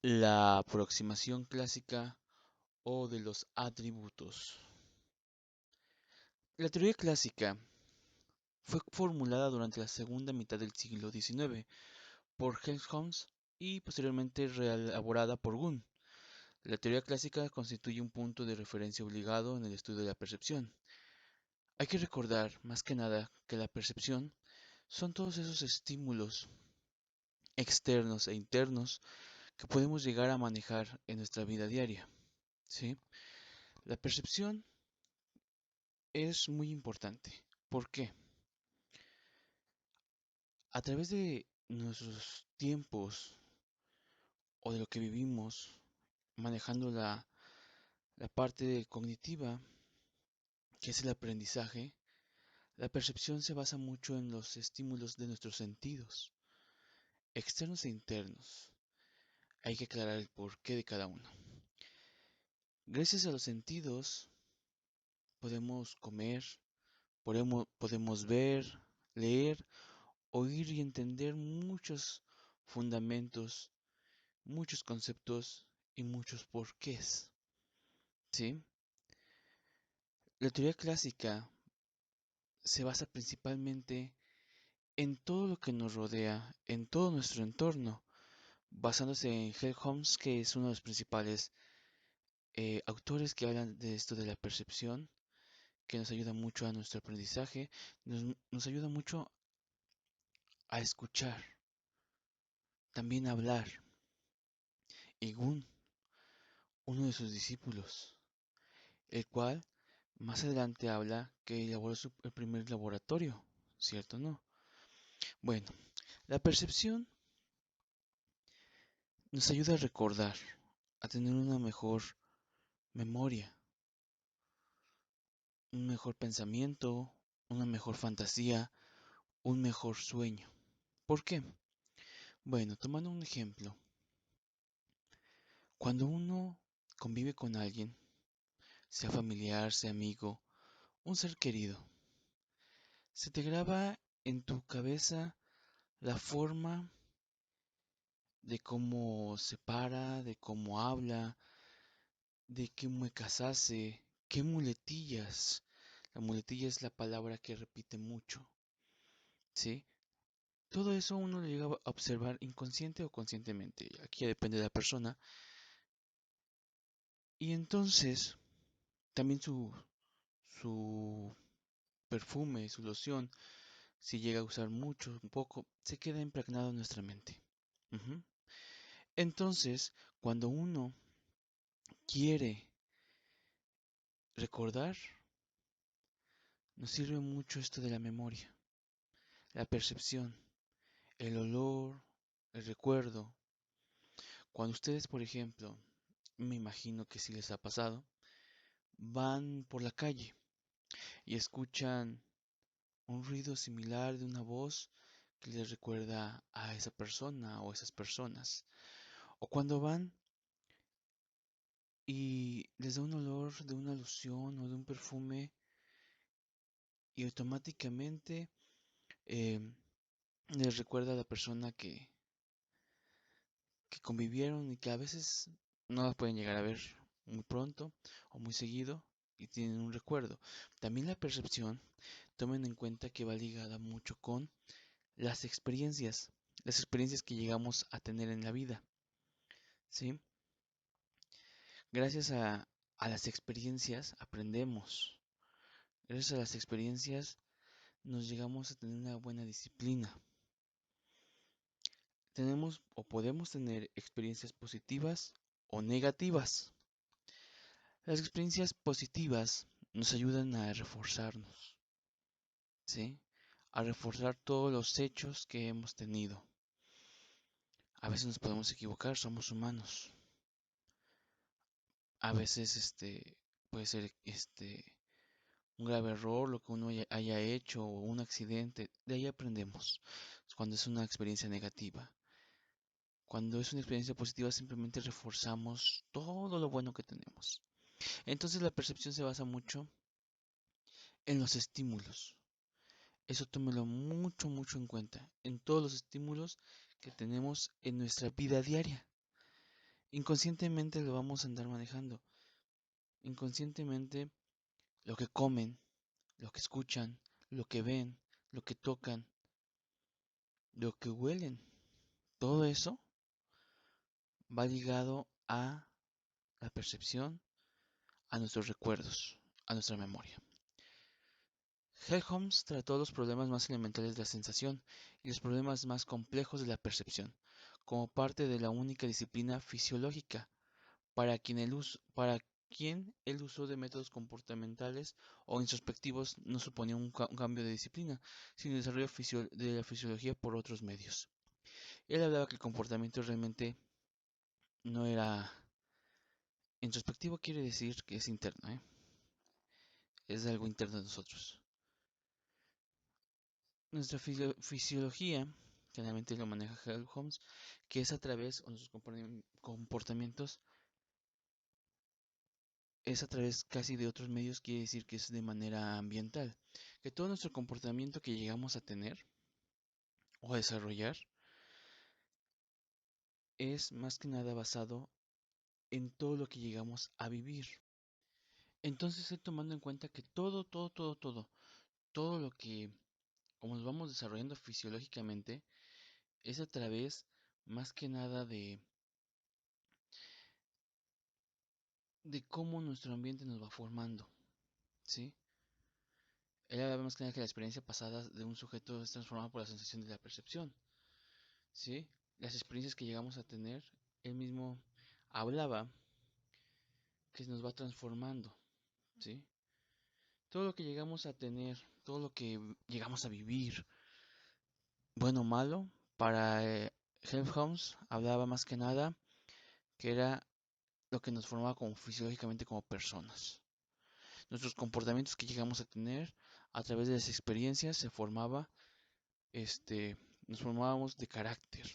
La aproximación clásica o de los atributos. La teoría clásica fue formulada durante la segunda mitad del siglo XIX por Helmholtz y posteriormente reelaborada por Gunn. La teoría clásica constituye un punto de referencia obligado en el estudio de la percepción. Hay que recordar, más que nada, que la percepción son todos esos estímulos externos e internos que podemos llegar a manejar en nuestra vida diaria, ¿sí? La percepción es muy importante. ¿Por qué? A través de nuestros tiempos o de lo que vivimos, manejando la parte cognitiva, que es el aprendizaje, la percepción se basa mucho en los estímulos de nuestros sentidos, externos e internos. Hay que aclarar el porqué de cada uno. Gracias a los sentidos podemos comer, podemos ver, leer, oír y entender muchos fundamentos, muchos conceptos y muchos porqués. ¿Sí? La teoría clásica se basa principalmente en todo lo que nos rodea, en todo nuestro entorno, basándose en Helmholtz, que es uno de los principales autores que hablan de esto de la percepción, que nos ayuda mucho a nuestro aprendizaje, nos ayuda mucho a escuchar, también a hablar. Y Gunn, uno de sus discípulos, el cual más adelante habla que elaboró el primer laboratorio, ¿cierto o no? Bueno, la percepción nos ayuda a recordar, a tener una mejor memoria, un mejor pensamiento, una mejor fantasía, un mejor sueño. ¿Por qué? Bueno, tomando un ejemplo, cuando uno convive con alguien, sea familiar, sea amigo, un ser querido, se te graba en tu cabeza la forma de cómo se para, de cómo habla, de qué muecas hace, qué muletillas. La muletilla es la palabra que repite mucho, ¿sí? Todo eso uno lo llega a observar inconsciente o conscientemente. Aquí ya depende de la persona. Y entonces, también su perfume, su loción, si llega a usar mucho, un poco, se queda impregnado en nuestra mente. Ujú. Entonces, cuando uno quiere recordar, nos sirve mucho esto de la memoria, la percepción, el olor, el recuerdo. Cuando ustedes, por ejemplo, me imagino que si les ha pasado, van por la calle y escuchan un ruido similar de una voz que les recuerda a esa persona o esas personas. O cuando van y les da un olor de una loción o de un perfume y automáticamente eh, les recuerda a la persona que convivieron y que a veces no las pueden llegar a ver muy pronto o muy seguido y tienen un recuerdo. También la percepción, tomen en cuenta que va ligada mucho con las experiencias que llegamos a tener en la vida, ¿sí? Gracias a las experiencias aprendemos. Gracias a las experiencias nos llegamos a tener una buena disciplina. Tenemos o podemos tener experiencias positivas o negativas. Las experiencias positivas nos ayudan a reforzarnos, ¿sí? A reforzar todos los hechos que hemos tenido. A veces nos podemos equivocar, somos humanos. A veces puede ser un grave error lo que uno haya hecho o un accidente. De ahí aprendemos. Cuando es una experiencia negativa. Cuando es una experiencia positiva simplemente reforzamos todo lo bueno que tenemos. Entonces la percepción se basa mucho en los estímulos. Eso tómelo mucho, mucho en cuenta. En todos los estímulos que tenemos en nuestra vida diaria. inconscientemente lo vamos a andar manejando. Inconscientemente lo que comen, lo que escuchan, lo que ven, lo que tocan, lo que huelen, todo eso va ligado a la percepción, a nuestros recuerdos, a nuestra memoria. Helmholtz trató los problemas más elementales de la sensación y los problemas más complejos de la percepción, como parte de la única disciplina fisiológica, para quien el uso de métodos comportamentales o introspectivos no suponía un cambio de disciplina, sino el desarrollo de la fisiología por otros medios. Él hablaba que el comportamiento realmente no era introspectivo, quiere decir que es interno, ¿eh? Es algo interno de nosotros. Nuestra fisiología, generalmente lo maneja Helmholtz, que es a través, o nuestros comportamientos, es a través casi de otros medios, quiere decir que es de manera ambiental. Que todo nuestro comportamiento que llegamos a tener o a desarrollar es más que nada basado en todo lo que llegamos a vivir. Entonces estoy tomando en cuenta que todo lo que, como nos vamos desarrollando fisiológicamente, es a través más que nada de cómo nuestro ambiente nos va formando, ¿sí? Él habla más que nada que la experiencia pasada de un sujeto es transformada por la sensación de la percepción, ¿sí? Las experiencias que llegamos a tener, él mismo hablaba que nos va transformando, ¿sí? Todo lo que llegamos a tener, todo lo que llegamos a vivir, bueno o malo, para Helmholtz hablaba más que nada que era lo que nos formaba como fisiológicamente como personas. Nuestros comportamientos que llegamos a tener a través de las experiencias se formaba, nos formábamos de carácter.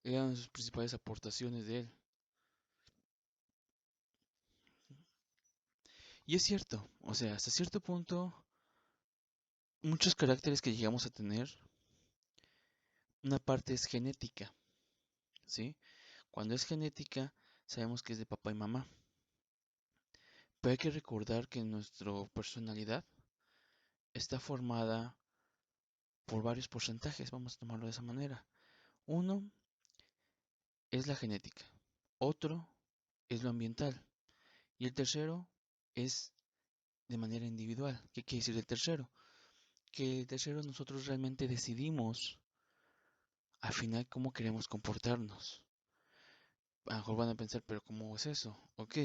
Eran sus principales aportaciones de él. Y es cierto, o sea, hasta cierto punto, muchos caracteres que llegamos a tener, una parte es genética, ¿sí? Cuando es genética, sabemos que es de papá y mamá. Pero hay que recordar que nuestra personalidad está formada por varios porcentajes, vamos a tomarlo de esa manera. Uno es la genética, otro es lo ambiental y el tercero es de manera individual. ¿Qué quiere decir el tercero? Que el tercero nosotros realmente decidimos al final cómo queremos comportarnos. A lo mejor van a pensar, pero ¿cómo es eso? Ok.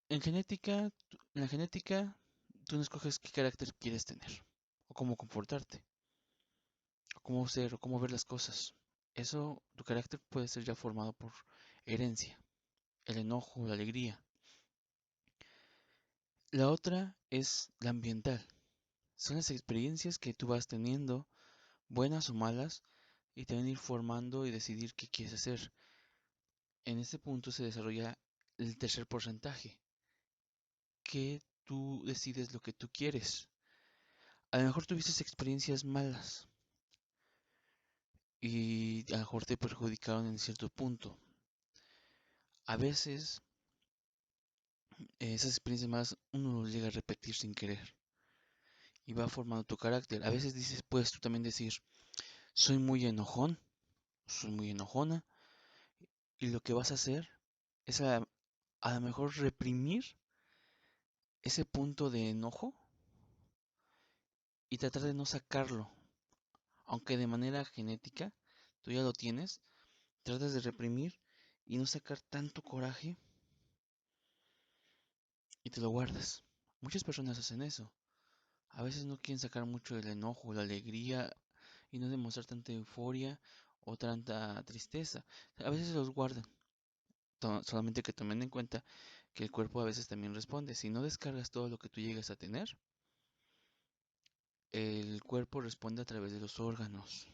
En la genética, tú no escoges qué carácter quieres tener, o cómo comportarte, o cómo ser, o cómo ver las cosas. Eso, tu carácter puede ser ya formado por herencia, el enojo, la alegría. La otra es la ambiental. Son las experiencias que tú vas teniendo, buenas o malas, y te van a ir formando y decidir qué quieres hacer. En este punto se desarrolla el tercer porcentaje, que tú decides lo que tú quieres. A lo mejor tuviste experiencias malas y a lo mejor te perjudicaron en cierto punto. A veces esas experiencias malas uno los llega a repetir sin querer y va formando tu carácter. A veces dices, puedes tú también decir, soy muy enojón, soy muy enojona, y lo que vas a hacer es a lo mejor reprimir ese punto de enojo y tratar de no sacarlo, aunque de manera genética tú ya lo tienes, tratas de reprimir y no sacar tanto coraje y te lo guardas. Muchas personas hacen eso. A veces no quieren sacar mucho el enojo, la alegría y no demostrar tanta euforia o tanta tristeza. A veces los guardan. Solamente que tomen en cuenta que el cuerpo a veces también responde. Si no descargas todo lo que tú llegas a tener, el cuerpo responde a través de los órganos.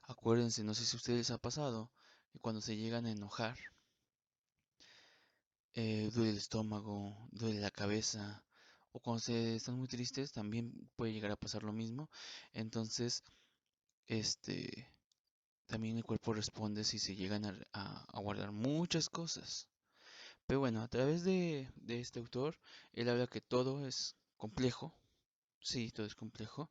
Acuérdense, no sé si a ustedes les ha pasado que cuando se llegan a enojar, duele el estómago, duele la cabeza, o cuando se están muy tristes también puede llegar a pasar lo mismo. Entonces, este, también también el cuerpo responde si se llegan a guardar muchas cosas. Pero bueno, a través de este autor, él habla que todo es complejo, sí, todo es complejo,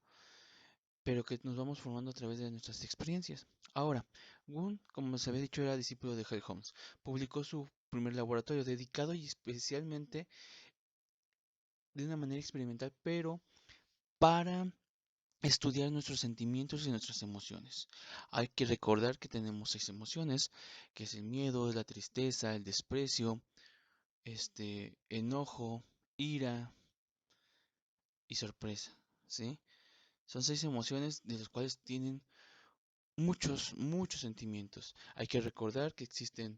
pero que nos vamos formando a través de nuestras experiencias. Ahora, Wundt, como se había dicho, era discípulo de Hell Holmes. Publicó su primer laboratorio dedicado y especialmente de una manera experimental, pero para estudiar nuestros sentimientos y nuestras emociones. Hay que recordar que tenemos 6 emociones, que es el miedo, la tristeza, el desprecio, enojo, ira y sorpresa, ¿sí? Son 6 emociones de las cuales tienen muchos, muchos sentimientos. Hay que recordar que existen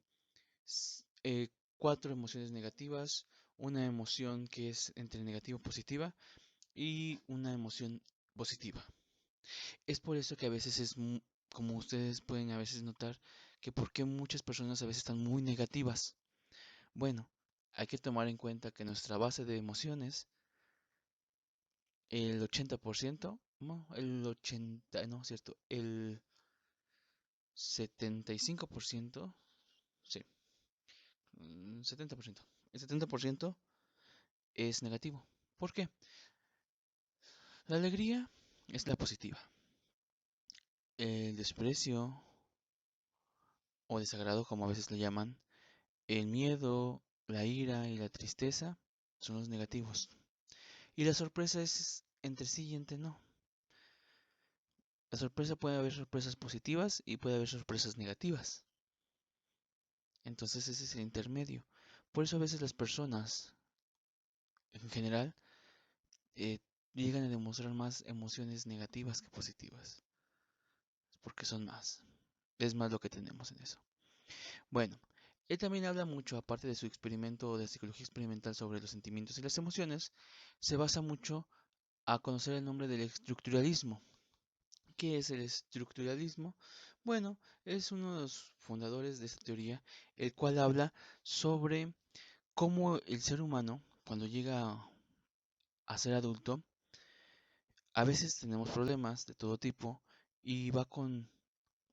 4 emociones negativas, una emoción que es entre negativa y positiva y una emoción positiva. Es por eso que a veces como ustedes pueden a veces notar, que por qué muchas personas a veces están muy negativas. Bueno, hay que tomar en cuenta que nuestra base de emociones, el 80%, no, el 80, no, cierto, el 75%, sí, 70%. El 70% es negativo. ¿Por qué? La alegría es la positiva. El desprecio o desagrado, como a veces le llaman, el miedo, la ira y la tristeza son los negativos. Y la sorpresa es entre sí y entre no. La sorpresa puede haber sorpresas positivas y puede haber sorpresas negativas. Entonces ese es el intermedio. Por eso a veces las personas, en general, eh, llegan a demostrar más emociones negativas que positivas. Porque son más. Es más lo que tenemos en eso. Bueno, él también habla mucho, aparte de su experimento de psicología experimental sobre los sentimientos y las emociones, se basa mucho a conocer el nombre del estructuralismo. ¿Qué es el estructuralismo? Bueno, es uno de los fundadores de esta teoría, el cual habla sobre cómo el ser humano, cuando llega a ser adulto, a veces tenemos problemas de todo tipo y va con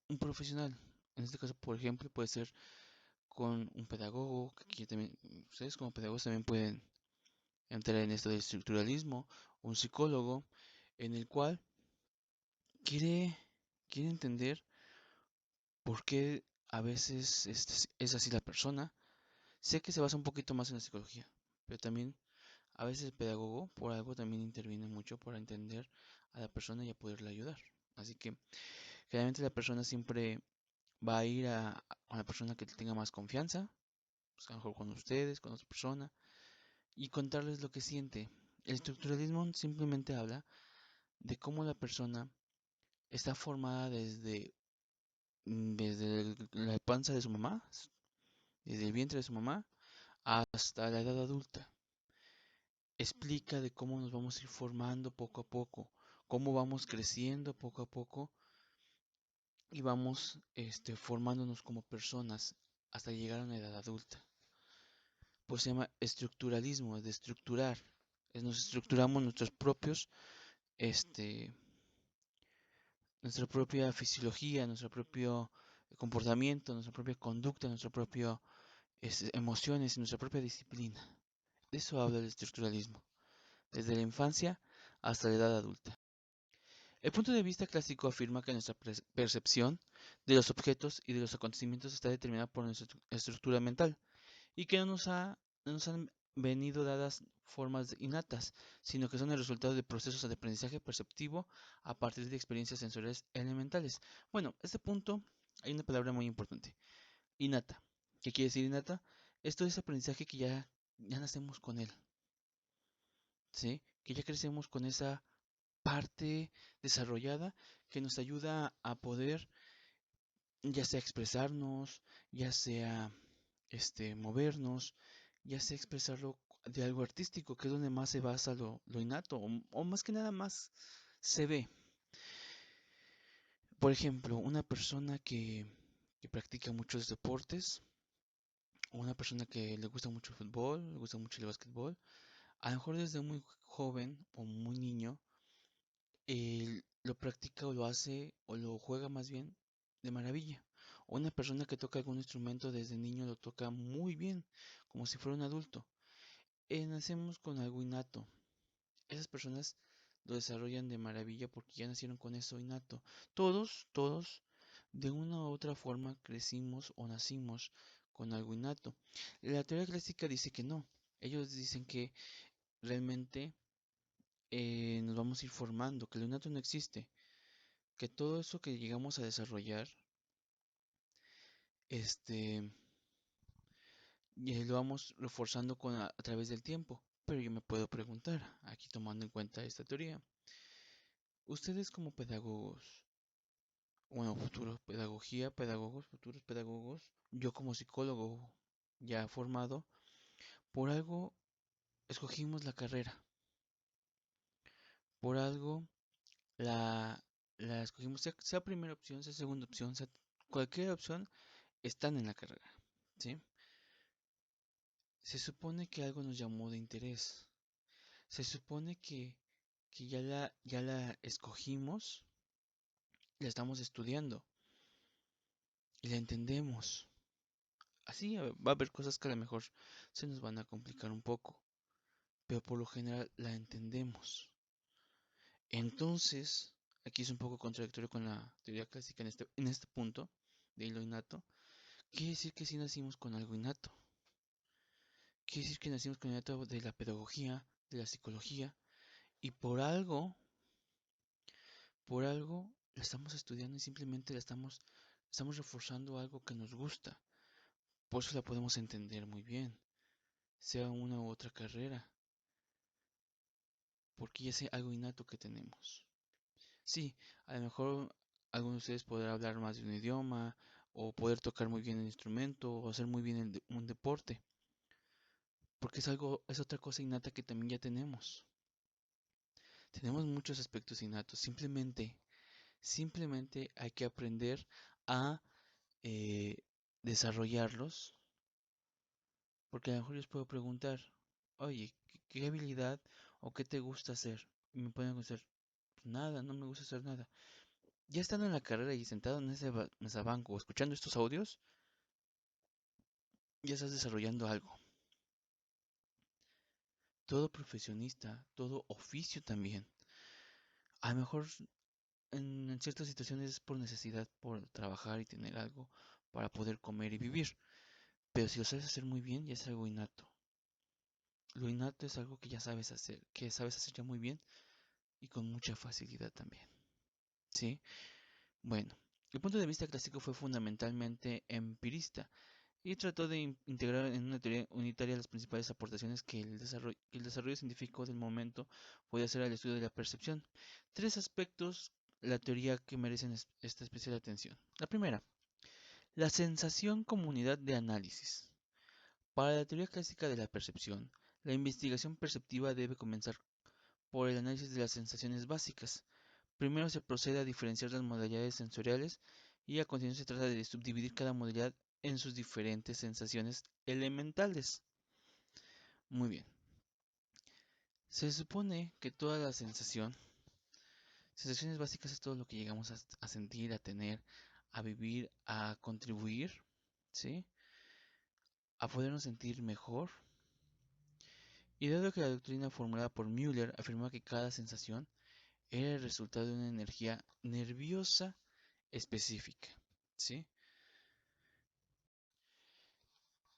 un profesional. En este caso, por ejemplo, puede ser con un pedagogo, que aquí también, ustedes como pedagogos también pueden entrar en esto del estructuralismo, un psicólogo, en el cual quiere, quiere entender por qué a veces es así la persona. Sé que se basa un poquito más en la psicología, pero también a veces el pedagogo por algo también interviene mucho para entender a la persona y a poderle ayudar. Así que generalmente la persona siempre va a ir a la persona que tenga más confianza, pues a lo mejor con ustedes, con otra persona, y contarles lo que siente. El estructuralismo simplemente habla de cómo la persona está formada desde la panza de su mamá, desde el vientre de su mamá, hasta la edad adulta. Explica de cómo nos vamos a ir formando poco a poco, cómo vamos creciendo poco a poco y vamos formándonos como personas hasta llegar a una edad adulta. Pues se llama estructuralismo, es de estructurar. Nos estructuramos este, nuestra propia fisiología, nuestro propio comportamiento, nuestra propia conducta, nuestra propia emociones y nuestra propia disciplina. De eso habla el estructuralismo, desde la infancia hasta la edad adulta. El punto de vista clásico afirma que nuestra percepción de los objetos y de los acontecimientos está determinada por nuestra estructura mental y que no nos han venido dadas formas innatas, sino que son el resultado de procesos de aprendizaje perceptivo a partir de experiencias sensoriales elementales. Bueno, a este punto hay una palabra muy importante, innata. ¿Qué quiere decir innata? Esto es aprendizaje que ya nacemos con él, ¿sí? Que ya crecemos con esa parte desarrollada que nos ayuda a poder ya sea expresarnos, ya sea movernos, ya sea expresarlo de algo artístico, que es donde más se basa lo innato, o más que nada más se ve. Por ejemplo, una persona que practica muchos deportes, o una persona que le gusta mucho el fútbol, le gusta mucho el básquetbol, a lo mejor desde muy joven o muy niño, lo practica o lo hace o lo juega más bien de maravilla. O una persona que toca algún instrumento desde niño lo toca muy bien, como si fuera un adulto. Nacemos con algo innato. Esas personas lo desarrollan de maravilla porque ya nacieron con eso innato. Todos, de una u otra forma crecimos o nacimos con algo innato. La teoría clásica dice que no. Ellos dicen que realmente nos vamos a ir formando, que lo innato no existe, que todo eso que llegamos a desarrollar, este, lo vamos reforzando a través del tiempo. Pero yo me puedo preguntar, aquí tomando en cuenta esta teoría, ustedes como pedagogos, bueno, pedagogos, futuros pedagogos, yo como psicólogo ya formado, por algo escogimos la carrera, por algo la, la escogimos, sea primera opción, sea segunda opción, sea cualquier opción, están en la carrera, ¿sí? Se supone que algo nos llamó de interés, se supone que ya la escogimos, la estamos estudiando y la entendemos. Así va a haber cosas que a lo mejor se nos van a complicar un poco, pero por lo general la entendemos. Entonces, aquí es un poco contradictorio con la teoría clásica en este punto de lo innato. Quiere decir que sí nacimos con algo innato. Quiere decir que nacimos con el innato de la pedagogía, de la psicología, y por algo la estamos estudiando y simplemente estamos reforzando algo que nos gusta. Por eso la podemos entender muy bien, sea una u otra carrera, porque ya es algo innato que tenemos. Sí, a lo mejor algunos de ustedes podrán hablar más de un idioma, o poder tocar muy bien el instrumento, o hacer muy bien un deporte, porque es otra cosa innata que también ya tenemos. Tenemos muchos aspectos innatos, simplemente hay que aprender a eh, desarrollarlos, porque a lo mejor yo les puedo preguntar, oye, ¿qué habilidad o qué te gusta hacer? Y me pueden decir, "Pues nada, no me gusta hacer nada". Ya estando en la carrera y sentado en ese banco, escuchando estos audios, ya estás desarrollando algo. Todo profesionista, todo oficio también. A lo mejor en ciertas situaciones es por necesidad, por trabajar y tener algo para poder comer y vivir. Pero si lo sabes hacer muy bien, ya es algo innato. Lo innato es algo que ya sabes hacer, que sabes hacer ya muy bien y con mucha facilidad también. ¿Sí? Bueno, el punto de vista clásico fue fundamentalmente empirista y trató de integrar en una teoría unitaria las principales aportaciones que el desarrollo científico del momento puede hacer al estudio de la percepción. Tres aspectos la teoría que merecen esta especial atención. La primera, la sensación como unidad de análisis. Para la teoría clásica de la percepción, la investigación perceptiva debe comenzar por el análisis de las sensaciones básicas. Primero se procede a diferenciar las modalidades sensoriales y a continuación se trata de subdividir cada modalidad en sus diferentes sensaciones elementales. Muy bien. Se supone que toda la sensaciones básicas es todo lo que llegamos a sentir, a tener, a vivir, a contribuir, ¿sí? A podernos sentir mejor. Y dado que la doctrina formulada por Müller afirma que cada sensación era el resultado de una energía nerviosa específica, ¿sí?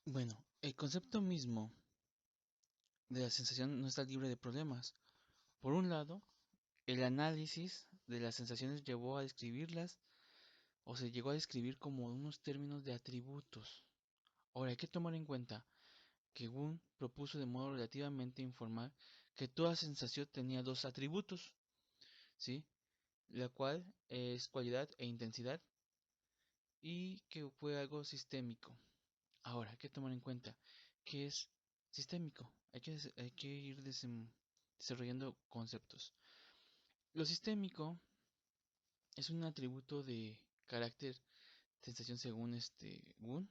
Bueno, el concepto mismo de la sensación no está libre de problemas. Por un lado, el análisis de las sensaciones llevó a describirlas o se llegó a describir como unos términos de atributos. Ahora hay que tomar en cuenta que Wundt propuso de modo relativamente informal que toda sensación tenía dos atributos, ¿sí? La cual es cualidad e intensidad y que fue algo sistémico. Ahora hay que tomar en cuenta que es sistémico. Hay que ir desarrollando conceptos. Lo sistémico es un atributo de carácter sensación según Wundt,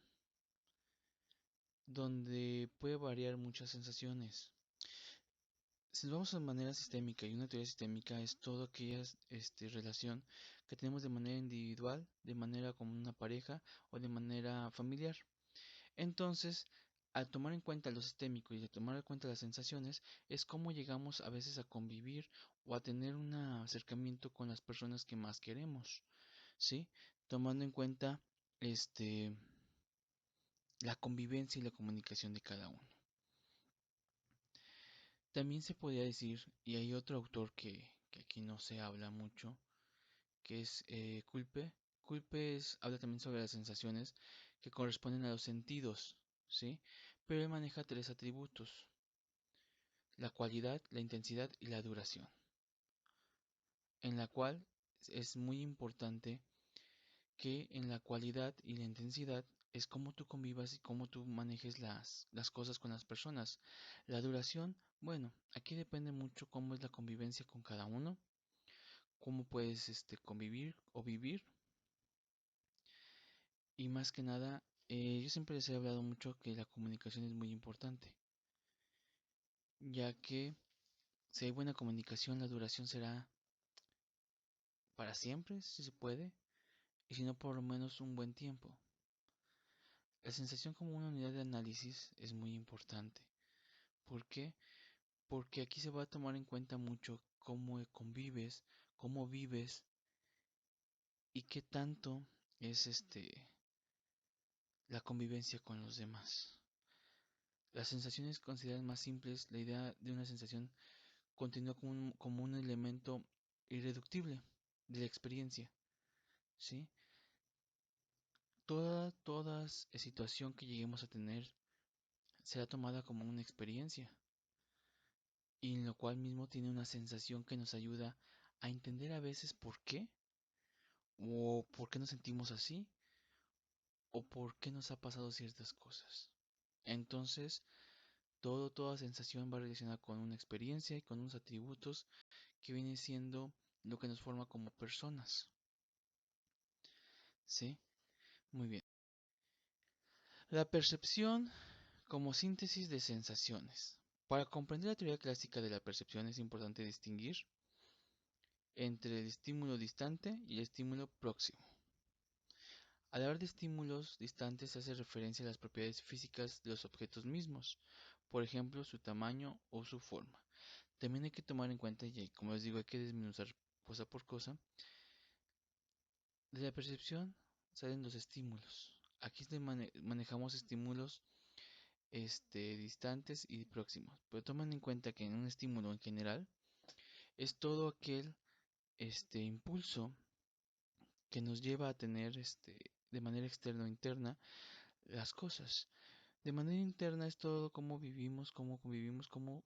donde puede variar muchas sensaciones. Si nos vamos de manera sistémica, y una teoría sistémica es toda aquella relación que tenemos de manera individual, de manera como una pareja o de manera familiar. Entonces, al tomar en cuenta lo sistémico y al tomar en cuenta las sensaciones, es cómo llegamos a veces a convivir o a tener un acercamiento con las personas que más queremos, ¿sí? Tomando en cuenta este, la convivencia y la comunicación de cada uno. También se podría decir, y hay otro autor que aquí no se habla mucho, que es Culpe. Culpe habla también sobre las sensaciones que corresponden a los sentidos, ¿sí? Pero él maneja tres atributos: la cualidad, la intensidad y la duración, en la cual es muy importante que en la cualidad y la intensidad es cómo tú convivas y cómo tú manejes las cosas con las personas. La duración, bueno, aquí depende mucho cómo es la convivencia con cada uno, cómo puedes convivir o vivir. Y más que nada, yo siempre les he hablado mucho que la comunicación es muy importante, ya que si hay buena comunicación, la duración será para siempre, si se puede, y si no, por lo menos un buen tiempo. La sensación como una unidad de análisis es muy importante. ¿Por qué? Porque aquí se va a tomar en cuenta mucho cómo convives, cómo vives y qué tanto es la convivencia con los demás. Las sensaciones consideradas más simples, la idea de una sensación continúa como un elemento irreductible de la experiencia, ¿sí? Toda situación que lleguemos a tener será tomada como una experiencia, y en lo cual mismo tiene una sensación que nos ayuda a entender a veces por qué, o por qué nos sentimos así, o por qué nos ha pasado ciertas cosas. Entonces, toda sensación va relacionada con una experiencia y con unos atributos que viene siendo lo que nos forma como personas, ¿sí? Muy bien. La percepción como síntesis de sensaciones. Para comprender la teoría clásica de la percepción es importante distinguir entre el estímulo distante y el estímulo próximo. Al hablar de estímulos distantes se hace referencia a las propiedades físicas de los objetos mismos, por ejemplo su tamaño o su forma. También hay que tomar en cuenta, y como les digo, hay que desmenuzar cosa por cosa, de la percepción salen los estímulos. Aquí manejamos estímulos distantes y próximos, pero tomen en cuenta que en un estímulo en general es todo aquel impulso que nos lleva a tener de manera externa o interna las cosas. De manera interna es todo cómo vivimos, cómo convivimos, cómo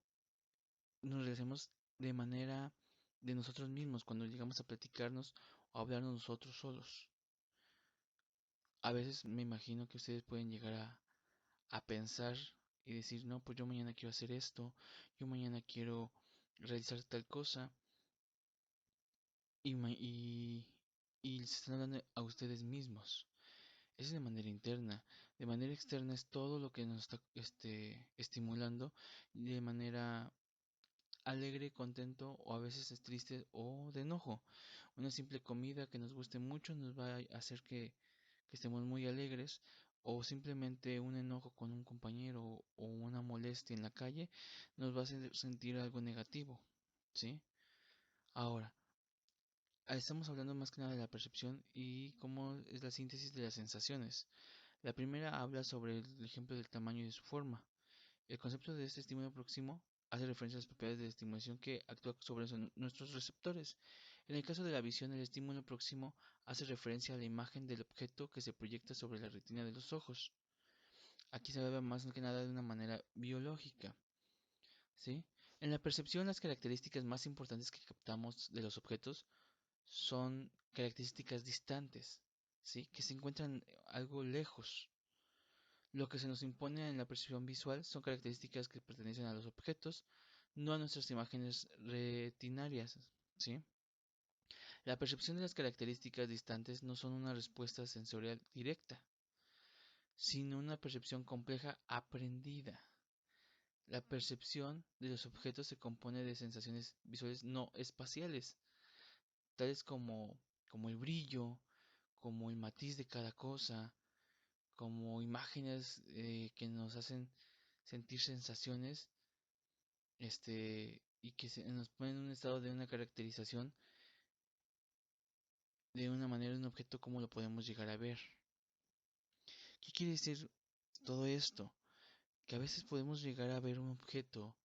nos relacionamos de manera de nosotros mismos cuando llegamos a platicarnos o a hablarnos nosotros solos. A veces me imagino que ustedes pueden llegar a pensar y decir, no, pues yo mañana quiero hacer esto, yo mañana quiero realizar tal cosa, y, y se están hablando a ustedes mismos. Eso es de manera interna. De manera externa es todo lo que nos está estimulando de manera alegre, contento, o a veces es triste o de enojo. Una simple comida que nos guste mucho nos va a hacer que estemos muy alegres, o simplemente un enojo con un compañero o una molestia en la calle nos va a hacer sentir algo negativo, ¿sí? Ahora, estamos hablando más que nada de la percepción y cómo es la síntesis de las sensaciones. La primera habla sobre el ejemplo del tamaño y de su forma. El concepto de este estímulo próximo hace referencia a las propiedades de la estimulación que actúan sobre nuestros receptores. En el caso de la visión, el estímulo próximo hace referencia a la imagen del objeto que se proyecta sobre la retina de los ojos. Aquí se habla más que nada de una manera biológica, ¿sí? En la percepción, las características más importantes que captamos de los objetos son características distantes, ¿sí? Que se encuentran algo lejos. Lo que se nos impone en la percepción visual son características que pertenecen a los objetos, no a nuestras imágenes retinarias, ¿sí? La percepción de las características distantes no son una respuesta sensorial directa, sino una percepción compleja aprendida. La percepción de los objetos se compone de sensaciones visuales no espaciales, tales como el brillo, como el matiz de cada cosa, como imágenes que nos hacen sentir sensaciones, y que nos ponen en un estado de una caracterización de una manera de un objeto como lo podemos llegar a ver. ¿Qué quiere decir todo esto? Que a veces podemos llegar a ver un objeto,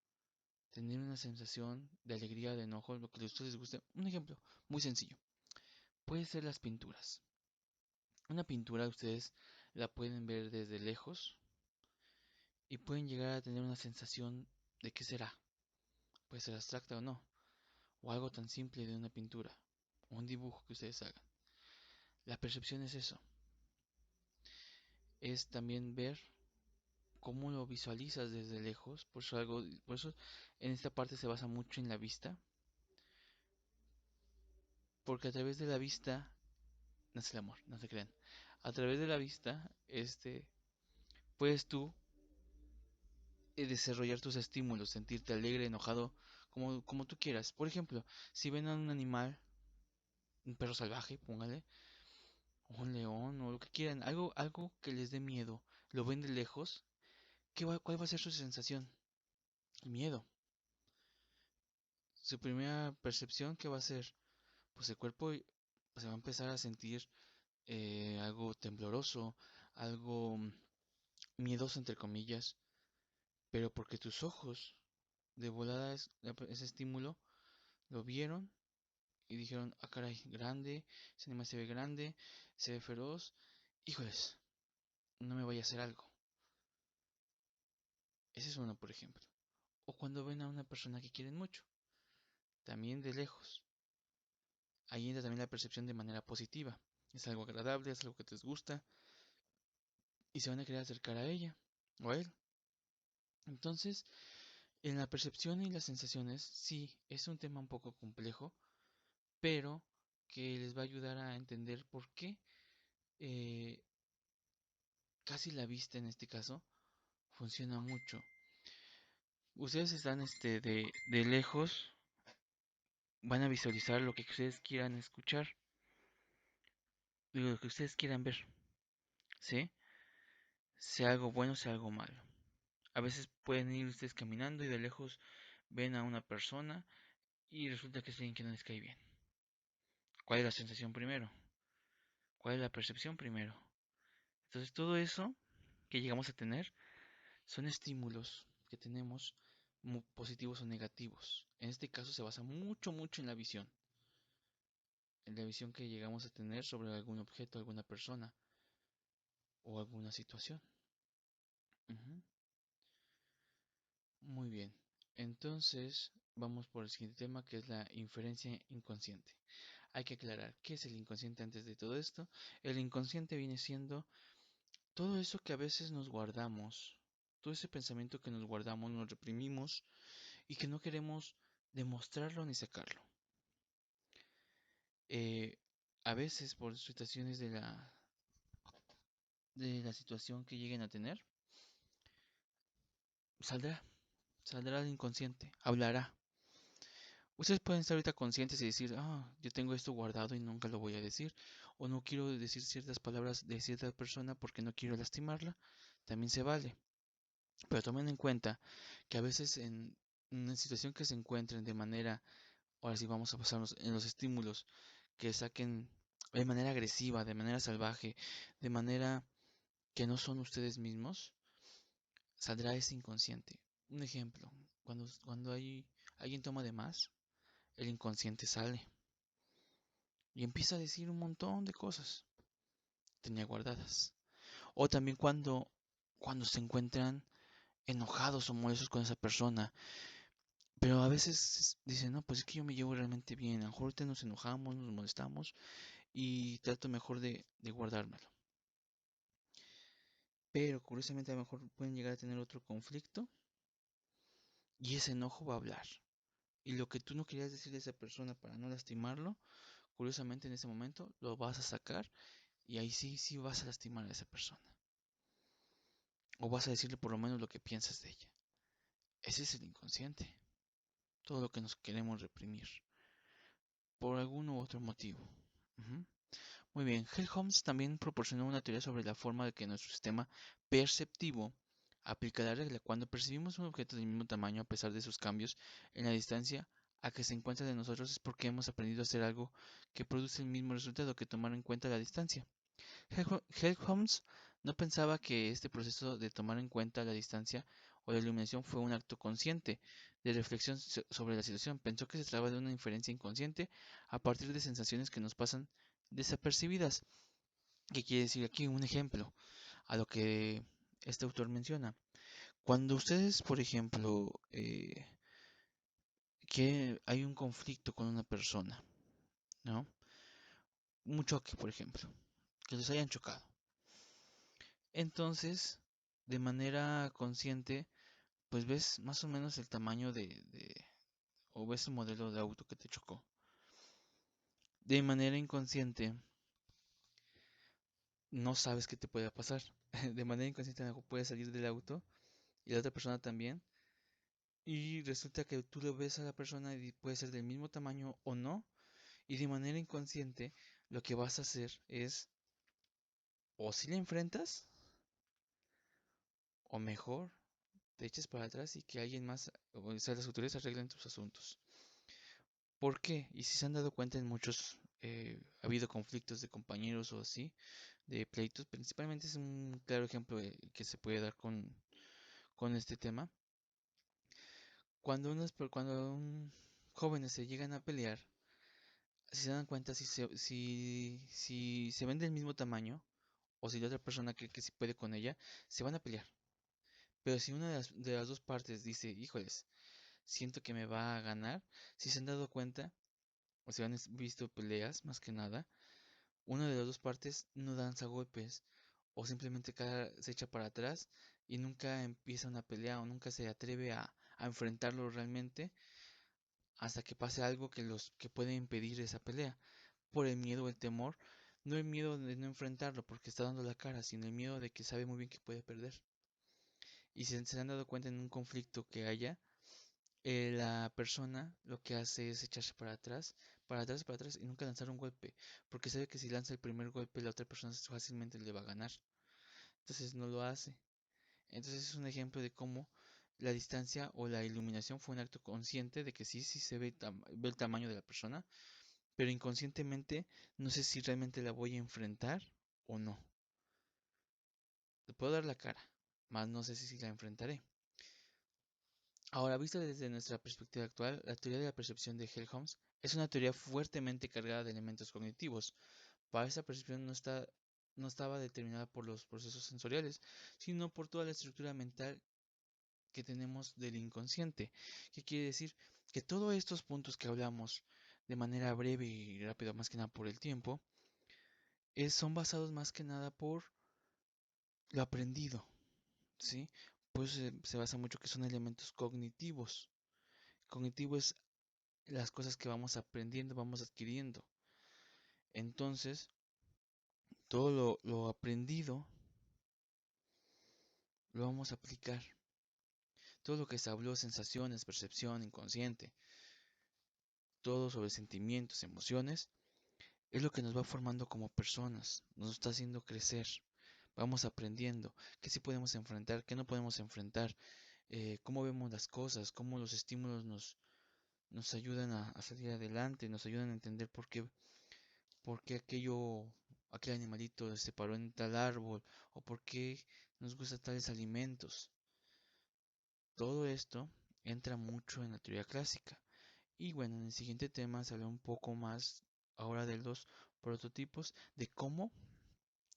tener una sensación de alegría, de enojo, lo que a ustedes les guste. Un ejemplo muy sencillo. Puede ser las pinturas. Una pintura ustedes la pueden ver desde lejos y pueden llegar a tener una sensación de qué será. Puede ser abstracta o no. O algo tan simple de una pintura. O un dibujo que ustedes hagan. La percepción es eso. Es también ver cómo lo visualizas desde lejos. Por eso en esta parte se basa mucho en la vista. Porque a través de la vista nace el amor, no se crean. A través de la vista, puedes tú desarrollar tus estímulos, sentirte alegre, enojado, como tú quieras. Por ejemplo, si ven a un animal, un perro salvaje, póngale, o un león, o lo que quieran, algo que les dé miedo, lo ven de lejos, ¿cuál va a ser su sensación? El miedo. Su primera percepción, ¿qué va a ser? Pues el cuerpo se va a empezar a sentir algo tembloroso, algo miedoso entre comillas, pero porque tus ojos de volada ese estímulo lo vieron y dijeron, ah caray, grande, ese animal se ve grande, se ve feroz, híjoles, no me vaya a hacer algo. Ese es uno, por ejemplo. O cuando ven a una persona que quieren mucho, también de lejos. Ahí entra también la percepción de manera positiva. Es algo agradable, es algo que les gusta y se van a querer acercar a ella o a él. Entonces, en la percepción y las sensaciones, sí, es un tema un poco complejo, pero que les va a ayudar a entender por qué eh, casi la vista en este caso funciona mucho. Ustedes están de lejos, van a visualizar lo que ustedes quieran escuchar, lo que ustedes quieran ver, ¿sí? Sea algo bueno, sea algo malo. A veces pueden ir ustedes caminando y de lejos ven a una persona y resulta que es alguien que no les cae bien. ¿Cuál es la sensación primero? ¿Cuál es la percepción primero? Entonces todo eso que llegamos a tener son estímulos que tenemos positivos o negativos. En este caso se basa mucho en la visión que llegamos a tener sobre algún objeto, alguna persona o alguna situación. Ujú. Muy bien. Entonces vamos por el siguiente tema que es la inferencia inconsciente. Hay que aclarar qué es el inconsciente antes de todo esto. El inconsciente viene siendo todo eso que a veces nos guardamos, todo ese pensamiento que nos guardamos, nos reprimimos y que no queremos demostrarlo ni sacarlo. Eh, a veces por situaciones de la situación que lleguen a tener, saldrá, saldrá el inconsciente, hablará. Ustedes pueden estar ahorita conscientes y decir, ah, yo tengo esto guardado y nunca lo voy a decir, o no quiero decir ciertas palabras de cierta persona porque no quiero lastimarla, también se vale. Pero tomen en cuenta que a veces en una situación que se encuentren de manera, ahora sí vamos a pasarnos en los estímulos, que saquen de manera agresiva, de manera salvaje, de manera que no son ustedes mismos, saldrá ese inconsciente. Un ejemplo, cuando alguien toma de más, el inconsciente sale y empieza a decir un montón de cosas que tenía guardadas. O también cuando se encuentran enojados o molestos con esa persona, pero a veces dicen, no, pues es que yo me llevo realmente bien, a lo mejor ahorita nos enojamos, nos molestamos y trato mejor de guardármelo. Pero curiosamente a lo mejor pueden llegar a tener otro conflicto y ese enojo va a hablar. Y lo que tú no querías decirle a esa persona para no lastimarlo, curiosamente en ese momento lo vas a sacar y ahí sí, sí vas a lastimar a esa persona. O vas a decirle por lo menos lo que piensas de ella. Ese es el inconsciente, todo lo que nos queremos reprimir, por algún u otro motivo. Ujú. Muy bien, Helmholtz también proporcionó una teoría sobre la forma de que nuestro sistema perceptivo aplica la regla. Cuando percibimos un objeto del mismo tamaño a pesar de sus cambios en la distancia a que se encuentra de nosotros es porque hemos aprendido a hacer algo que produce el mismo resultado que tomar en cuenta la distancia. Helmholtz no pensaba que este proceso de tomar en cuenta la distancia o la iluminación fue un acto consciente de reflexión sobre la situación. Pensó que se trataba de una inferencia inconsciente a partir de sensaciones que nos pasan desapercibidas. ¿Qué quiere decir aquí? Un ejemplo a lo que este autor menciona. Cuando ustedes, por ejemplo, que hay un conflicto con una persona, ¿no? Un choque, por ejemplo, que los hayan chocado. Entonces, de manera consciente, pues ves más o menos el tamaño o ves el modelo de auto que te chocó. De manera inconsciente, no sabes qué te puede pasar. De manera inconsciente, algo puede salir del auto y la otra persona también. Y resulta que tú lo ves a la persona y puede ser del mismo tamaño o no. Y de manera inconsciente, lo que vas a hacer es o si le enfrentas, o mejor, te eches para atrás y que alguien más, o sea, las autoridades arreglen tus asuntos. ¿Por qué? Y si se han dado cuenta en muchos, ha habido conflictos de compañeros o así, de pleitos, principalmente es un claro ejemplo que se puede dar con este tema. Cuando jóvenes se llegan a pelear, si se dan cuenta si se ven del mismo tamaño, o si la otra persona cree que sí puede con ella, se van a pelear. Pero si una de las dos partes dice, híjoles, siento que me va a ganar, si se han dado cuenta, o si han visto peleas, más que nada, una de las dos partes no danza golpes o simplemente se echa para atrás y nunca empieza una pelea o nunca se atreve a enfrentarlo realmente hasta que pase algo que puede impedir esa pelea. Por el miedo o el temor, no el miedo de no enfrentarlo porque está dando la cara, sino el miedo de que sabe muy bien que puede perder. Y si se han dado cuenta en un conflicto que haya, la persona lo que hace es echarse para atrás, para atrás, para atrás y nunca lanzar un golpe, porque sabe que si lanza el primer golpe la otra persona fácilmente le va a ganar. Entonces no lo hace. Entonces es un ejemplo de cómo la distancia o la iluminación fue un acto consciente de que sí se ve el tamaño de la persona, pero inconscientemente no sé si realmente la voy a enfrentar o no. Le puedo dar la cara, más no sé si la enfrentaré. Ahora, vista desde nuestra perspectiva actual, la teoría de la percepción de Helmholtz es una teoría fuertemente cargada de elementos cognitivos. Para esa percepción no estaba determinada por los procesos sensoriales, sino por toda la estructura mental que tenemos del inconsciente. ¿Qué quiere decir? Que todos estos puntos que hablamos de manera breve y rápida, más que nada por el tiempo, son basados más que nada por lo aprendido, ¿sí? Pues se basa mucho que son elementos cognitivos. Cognitivo es las cosas que vamos aprendiendo, vamos adquiriendo. Entonces, todo lo aprendido lo vamos a aplicar. Todo lo que se habló, sensaciones, percepción, inconsciente, todo sobre sentimientos, emociones, es lo que nos va formando como personas, nos está haciendo crecer. Vamos aprendiendo qué sí podemos enfrentar, qué no podemos enfrentar, cómo vemos las cosas, cómo los estímulos nos ayudan a salir adelante, nos ayudan a entender por qué aquel animalito se paró en tal árbol, o por qué nos gustan tales alimentos. Todo esto entra mucho en la teoría clásica. Y bueno, en el siguiente tema se habla un poco más ahora de los prototipos, de cómo,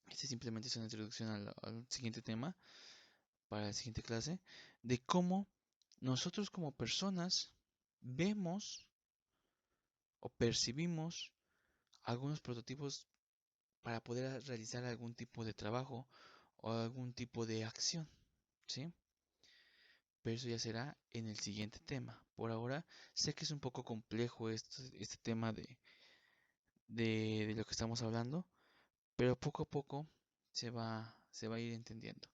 este simplemente es una introducción al siguiente tema, para la siguiente clase, de cómo nosotros como personas vemos o percibimos algunos prototipos para poder realizar algún tipo de trabajo o algún tipo de acción, ¿sí? Pero eso ya será en el siguiente tema. Por ahora, sé que es un poco complejo este tema de lo que estamos hablando, pero poco a poco se va a ir entendiendo.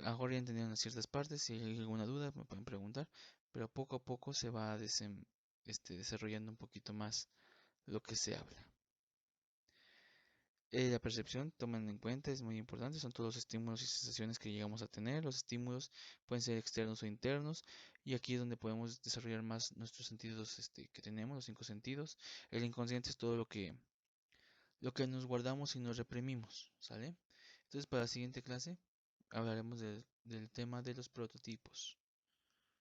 Ahora ya entendieron ciertas partes, si hay alguna duda me pueden preguntar, pero poco a poco se va desarrollando un poquito más lo que se habla. La percepción, tomen en cuenta, es muy importante, son todos los estímulos y sensaciones que llegamos a tener. Los estímulos pueden ser externos o internos, y aquí es donde podemos desarrollar más nuestros sentidos que tenemos, los cinco sentidos. El inconsciente es todo lo que nos guardamos y nos reprimimos, ¿sale? Entonces, para la siguiente clase hablaremos del tema de los prototipos.